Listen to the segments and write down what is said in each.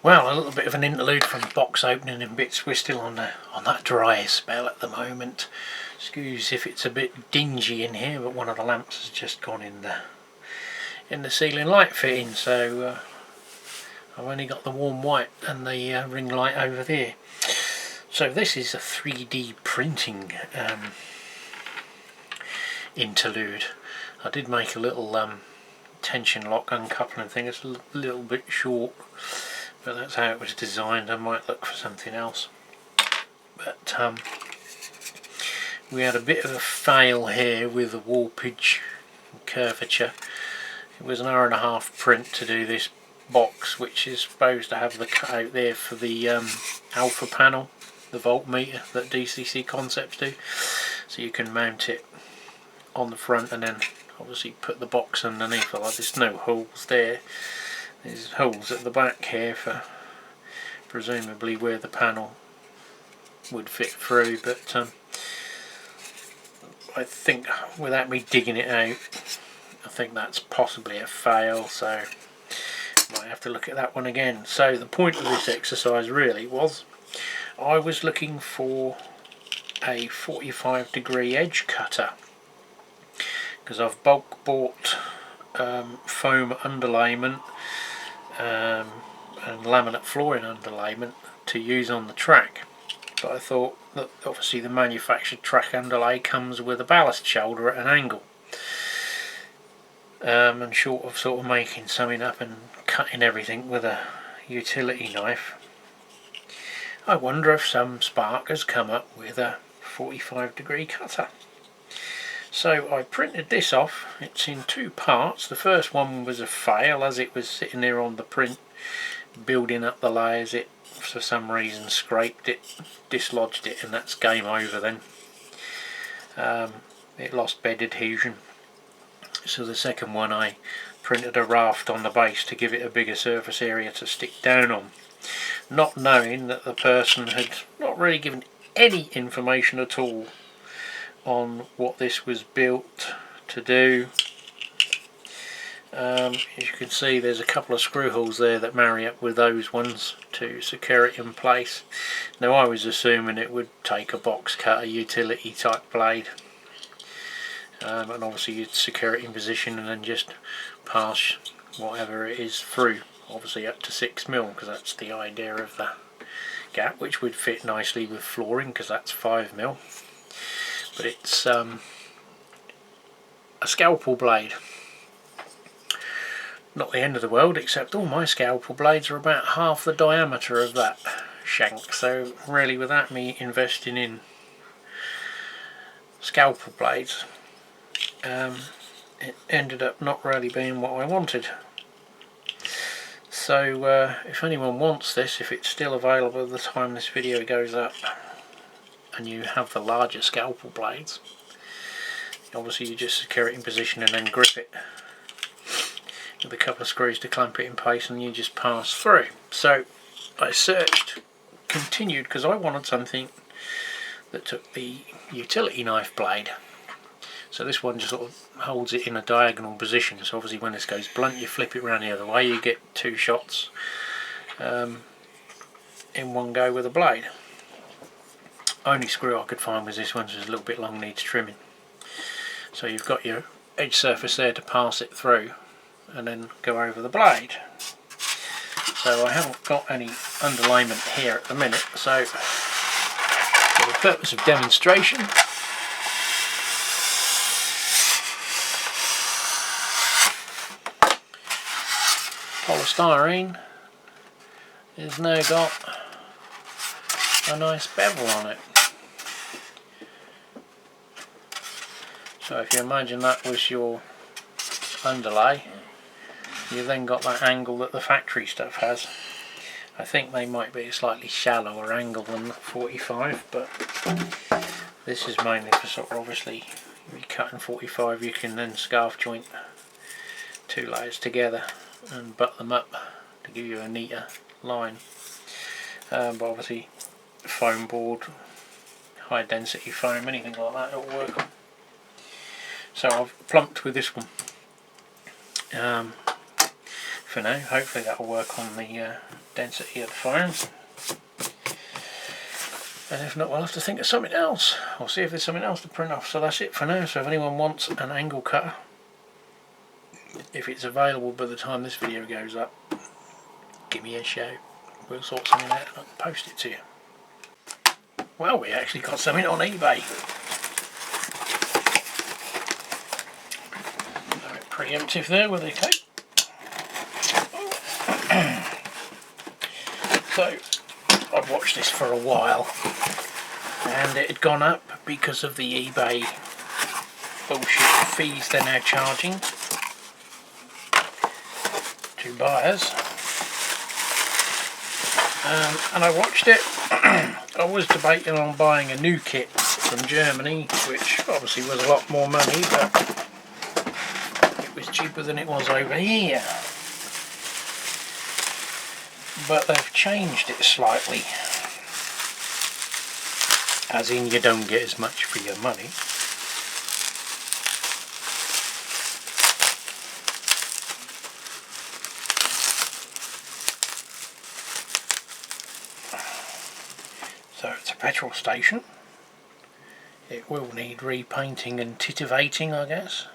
Well, a little bit of an interlude from box opening and bits. We're still on that dry spell at the moment. Excuse if it's a bit dingy in here, but one of the lamps has just gone in the ceiling light fitting, so I've only got the warm white and the ring light over there. So this is a 3D printing interlude. I did make a little tension lock uncoupling thing. It's a little bit short, but that's how it was designed. I might look for something else. But we had a bit of a fail here with the warpage and curvature. It was an hour-and-a-half print to do this box, which is supposed to have the cutout there for the alpha panel, the voltmeter that DCC Concepts do. So you can mount it on the front and then obviously put the box underneath. Like there's no holes there. There's holes at the back here for presumably where the panel would fit through, but I think without me digging it out, I think that's possibly a fail, so might have to look at that one again. So the point of this exercise really was I was looking for a 45-degree edge cutter, because I've bulk bought foam underlayment and laminate flooring underlayment to use on the track, but I thought that obviously the manufactured track underlay comes with a ballast shoulder at an angle, and short of sort of making something up and cutting everything with a utility knife, I wonder if some spark has come up with a 45-degree cutter. So I printed this off. It's in two parts. The first one was a fail, as it was sitting there on the print building up the layers. It for some reason scraped it, dislodged it, and that's game over then. It lost bed adhesion. So the second one I printed a raft on the base to give it a bigger surface area to stick down on, not knowing that the person had not really given any information at all on what this was built to do. As you can see, there's a couple of screw holes there that marry up with those ones to secure it in place. Now I was assuming it would take a box cutter utility type blade, and obviously you'd secure it in position and then just pass whatever it is through, obviously up to 6mm, because that's the idea of the gap, which would fit nicely with flooring because that's 5mm. But it's a scalpel blade. Not the end of the world, except all my scalpel blades are about half the diameter of that shank, so really without me investing in scalpel blades, it ended up not really being what I wanted. So if anyone wants this, if it's still available at the time this video goes up, and you have the larger scalpel blades, obviously you just secure it in position and then grip it with a couple of screws to clamp it in place, and you just pass through. So I searched, continued, because I wanted something that took the utility knife blade. So this one just sort of holds it in a diagonal position, so obviously when this goes blunt you flip it around the other way, you get two shots in one go with a blade. Only screw I could find was this one, so it's a little bit long, needs trimming. So you've got your edge surface there to pass it through and then go over the blade. So I haven't got any underlayment here at the minute, so for the purpose of demonstration, polystyrene has now got a nice bevel on it. So if you imagine that was your underlay, you then got that angle that the factory stuff has. I think they might be a slightly shallower angle than the 45, but this is mainly for sort of, obviously if you cut in 45 you can then scarf joint two layers together and butt them up to give you a neater line. But obviously foam board, high density foam, anything like that will work. So I've plumped with this one for now. Hopefully that will work on the density of the foam. And if not, we'll have to think of something else. I'll see if there's something else to print off. So that's it for now. So if anyone wants an angle cutter, if it's available by the time this video goes up, give me a shout. We'll sort something out and I'll post it to you. Well, we actually got something on eBay. Preemptive there with the cape. So I've watched this for a while and it had gone up because of the eBay bullshit fees they're now charging to buyers. And I watched it. I was debating on buying a new kit from Germany, which obviously was a lot more money, but it was cheaper than it was over here. But they've changed it slightly, as in you don't get as much for your money. So it's a petrol station. It will need repainting and titivating, I guess.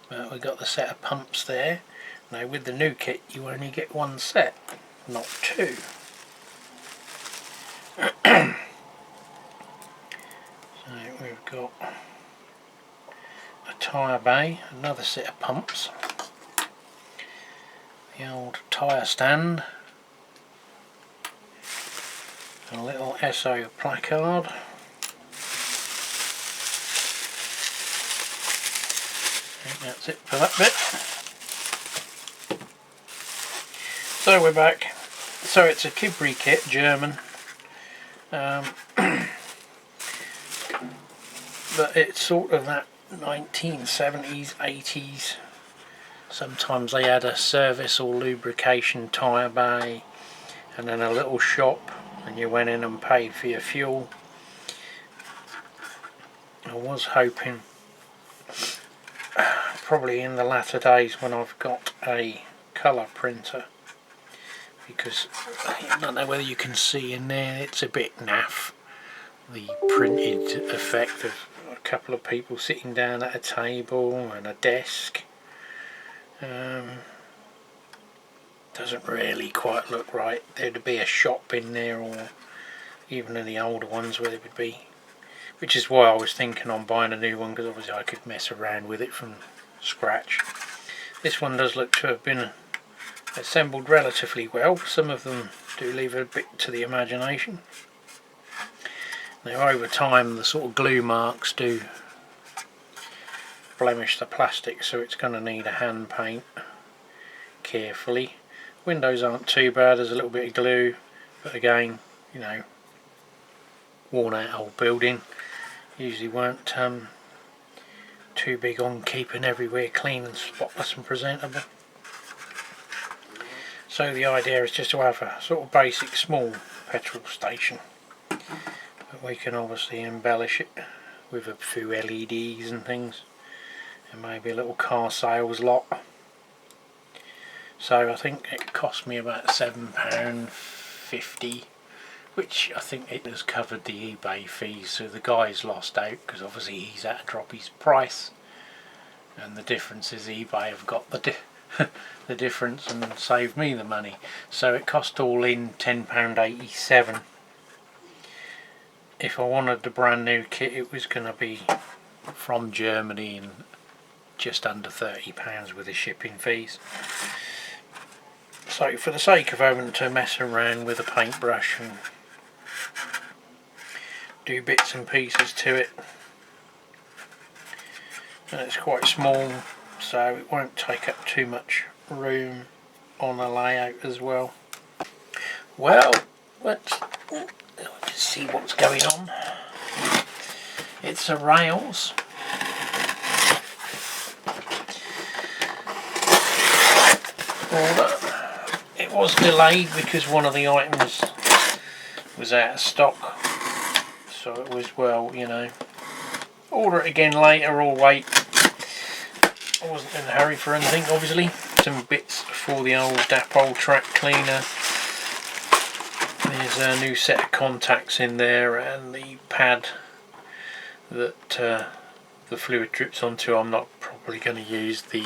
But we've got the set of pumps there. Now with the new kit you only get one set, not two. So we've got a tyre bay, another set of pumps, the old tyre stand, a little SO placard, I think that's it for that bit. So we're back. So it's a kibri kit, German, but it's sort of that 1970s, 80s. Sometimes they had a service or lubrication tyre bay and then a little shop and you went in and paid for your fuel. I was hoping probably in the latter days when I've got a colour printer, because I don't know whether you can see in there, it's a bit naff, the printed effect of a couple of people sitting down at a table and a desk. Doesn't really quite look right. There'd be a shop in there, or even in the older ones where there would be, which is why I was thinking on buying a new one, because obviously I could mess around with it from scratch. This one does look to have been assembled relatively well. Some of them do leave a bit to the imagination. Now over time the sort of glue marks do blemish the plastic, so it's going to need a hand paint carefully. Windows aren't too bad, there's a little bit of glue, but again, you know, worn out old building, usually weren't too big on keeping everywhere clean and spotless and presentable. So the idea is just to have a sort of basic small petrol station, but we can obviously embellish it with a few LEDs and things, and maybe a little car sales lot. So I think it cost me about £7.50, which I think it has covered the eBay fees, so the guy's lost out because obviously he's had to drop his price, and the difference is eBay have got the difference and saved me the money. So it cost all in £10.87. If I wanted the brand new kit it was going to be from Germany and just under £30 with the shipping fees. So for the sake of having to mess around with a paintbrush and do bits and pieces to it, and it's quite small so it won't take up too much room on the layout as well. Well, let's see what's going on. It's a rails. Order. It was delayed because one of the items was out of stock, so it was, well, you know, order it again later or wait. I wasn't in a hurry for anything, obviously. Some bits for the old Dapol track cleaner, There's a new set of contacts in there, and the pad that the fluid drips onto. I'm not probably going to use the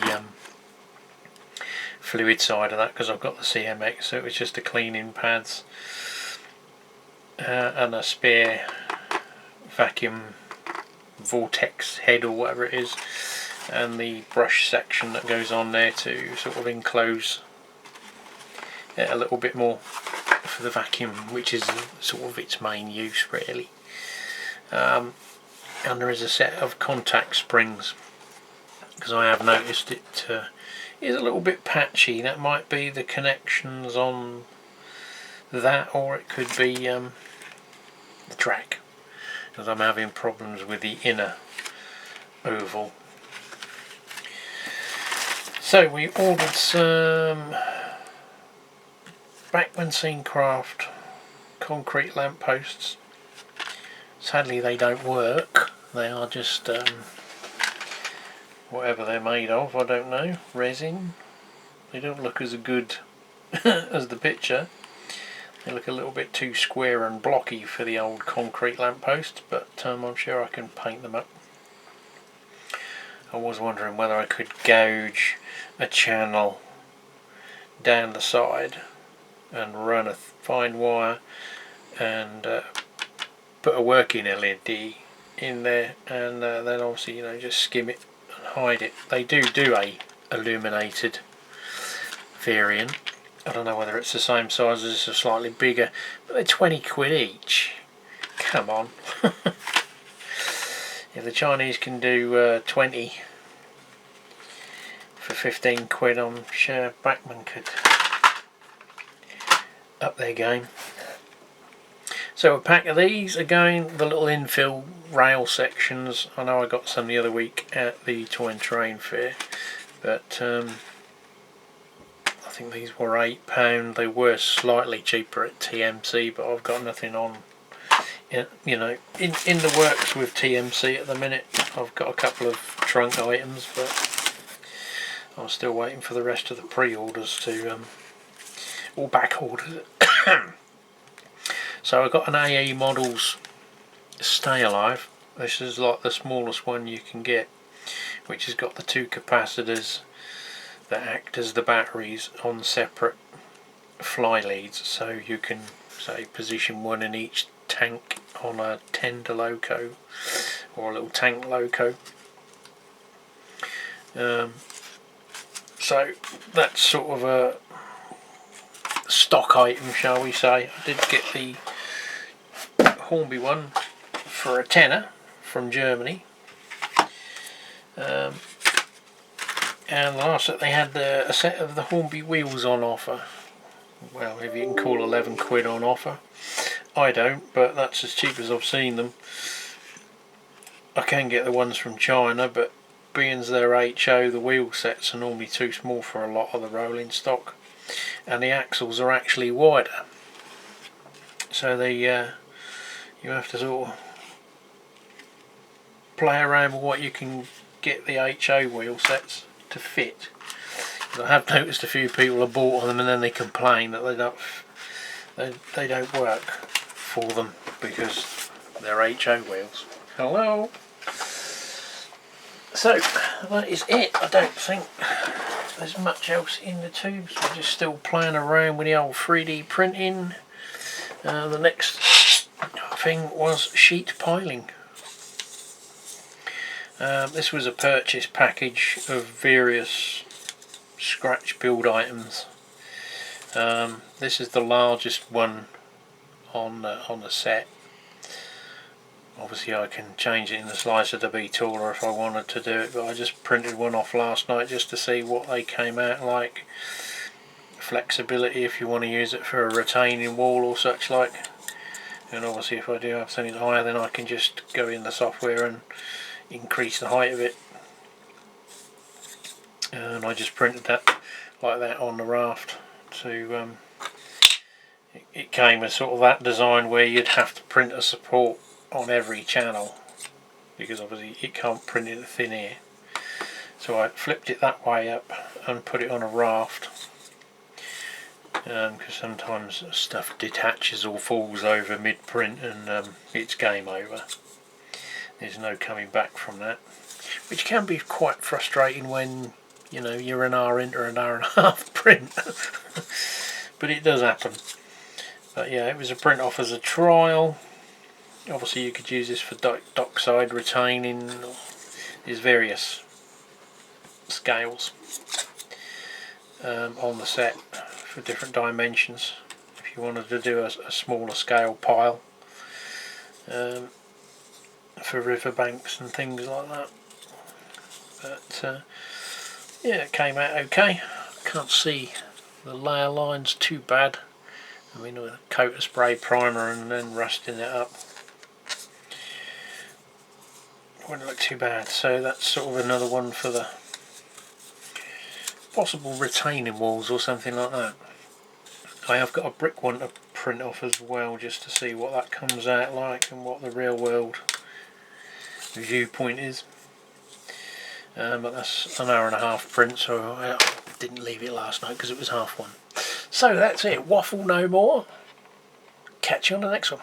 fluid side of that because I've got the CMX, so it was just the cleaning pads and a spare vacuum vortex head or whatever it is, and the brush section that goes on there to sort of enclose it a little bit more for the vacuum, which is sort of its main use really. And there is a set of contact springs, because I have noticed it is a little bit patchy. That might be the connections on that, or it could be the track, because I'm having problems with the inner oval. So we ordered some Bachmann Craft concrete lampposts. Sadly they don't work. They are just whatever they're made of, I don't know, resin. They don't look as good as the picture. They look a little bit too square and blocky for the old concrete lamppost, but I'm sure I can paint them up. I was wondering whether I could gouge a channel down the side and run a fine wire and put a working LED in there, and then obviously, you know, just skim it and hide it. They do a illuminated variant. I don't know whether it's the same size as this or slightly bigger, but they're 20 quid each. Come on. If the Chinese can do 20 for 15 quid, I'm sure Bachmann could up their game. So a pack of these, again, the little infill rail sections. I know I got some the other week at the Toy and Train Fair, but I think these were £8. They were slightly cheaper at TMC, but I've got nothing on, you know, in the works with TMC at the minute. I've got a couple of trunk items, but I'm still waiting for the rest of the pre-orders to all back orders. So I got an AE Models Stay Alive. This is like the smallest one you can get, which has got the two capacitors that act as the batteries on separate fly leads, so you can say position one in each tank on a tender loco or a little tank loco. So that's sort of a stock item, shall we say. I did get the Hornby one for a tenner from Germany, and last they had a set of the Hornby wheels on offer. Well, if you can call 11 quid on offer. I don't, but that's as cheap as I've seen them. I can get the ones from China, but being as they're HO, the wheel sets are normally too small for a lot of the rolling stock, and the axles are actually wider, so they you have to sort of play around with what you can get the HO wheel sets to fit. I have noticed a few people have bought them and then they complain that they don't work for them because they're HO wheels. Hello. So that is it. I don't think there's much else in the tubes. We're just still playing around with the old 3D printing. The next thing was sheet piling. This was a purchase package of various scratch build items. This is the largest one on the set. Obviously I can change it in the slicer to be taller if I wanted to do it, but I just printed one off last night just to see what they came out like. Flexibility if you want to use it for a retaining wall or such like, and obviously if I do have something higher, then I can just go in the software and increase the height of it. And I just printed that like that on the raft. To it came as sort of that design where you'd have to print a support on every channel, because obviously it can't print in thin air. So I flipped it that way up and put it on a raft, because sometimes stuff detaches or falls over mid-print and it's game over. There's no coming back from that, which can be quite frustrating when, you know, you're an hour into an hour and a half print. But it does happen. But yeah, it was a print off as a trial. Obviously you could use this for dockside retaining. There's various scales on the set for different dimensions if you wanted to do a smaller scale pile for riverbanks and things like that. But yeah, it came out okay. Can't see the layer lines too bad. I mean, with a coat of spray primer and then rusting it up, wouldn't look too bad. So that's sort of another one for the possible retaining walls or something like that. I have got a brick one to print off as well, just to see what that comes out like and what the real world viewpoint is. But that's an hour and a half print, so I didn't leave it last night because it was half one. So that's it. Waffle no more. Catch you on the next one.